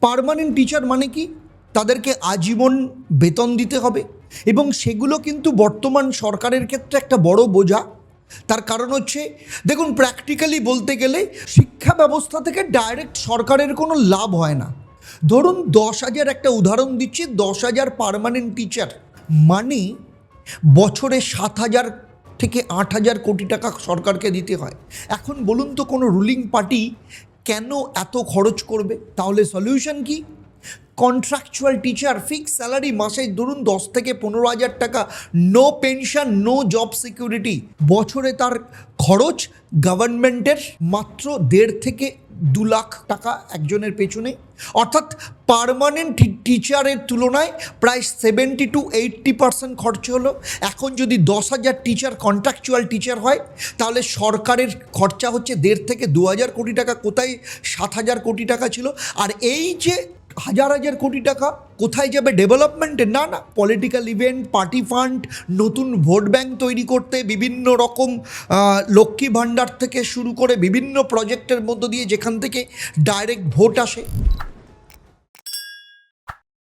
Permanent teacher মানে কি? তাদেরকে আজীবন বেতন দিতে হবে এবং সেগুলো কিন্তু বর্তমান সরকারের ক্ষেত্রে একটা বড় বোঝা। তার কারণ হচ্ছে, দেখুন, প্র্যাকটিক্যালি বলতে গেলে শিক্ষা ব্যবস্থা থেকে ডাইরেক্ট সরকারের কোনো লাভ হয় না। ধরুন 10,000, একটা উদাহরণ দিচ্ছি, 10,000 পার্মানেন্ট টিচার মানে বছরে 7,000 থেকে 8,000 কোটি টাকা সরকারকে দিতে হয়। এখন বলুন তো, কোনো রুলিং পার্টি কেন এত খরচ করবে? তাহলে সলিউশন কি? কন্ট্রাকচুয়াল টিচার, ফিক্স স্যালারি, মাসে ধরুন 10 থেকে 15,000 টাকা, no pension, no job security. বছরে তার খরচ গভর্নমেন্টের মাত্র 1.5 থেকে 2 লাখ টাকা একজনের পেছনে। অর্থাৎ পার্মানেন্ট টিচারের তুলনায় প্রায় 70 to 80% খরচ হলো। এখন যদি 10,000 টিচার কন্ট্রাকচুয়াল টিচার হয়, তাহলে সরকারের খরচা হচ্ছে 1.5 থেকে 2,000 কোটি টাকা। কোথায় 7,000 কোটি টাকা ছিল? আর এই যে হাজার হাজার কোটি টাকা কোথায় যাবে? ডেভেলপমেন্টে? না, পলিটিক্যাল ইভেন্ট, পার্টি ফান্ড, নতুন ভোট ব্যাংক তৈরি করতে, বিভিন্ন রকম লক্ষ্মী ভাণ্ডার থেকে শুরু করে বিভিন্ন প্রজেক্টের মধ্য দিয়ে যেখান থেকে ডাইরেক্ট ভোট আসে।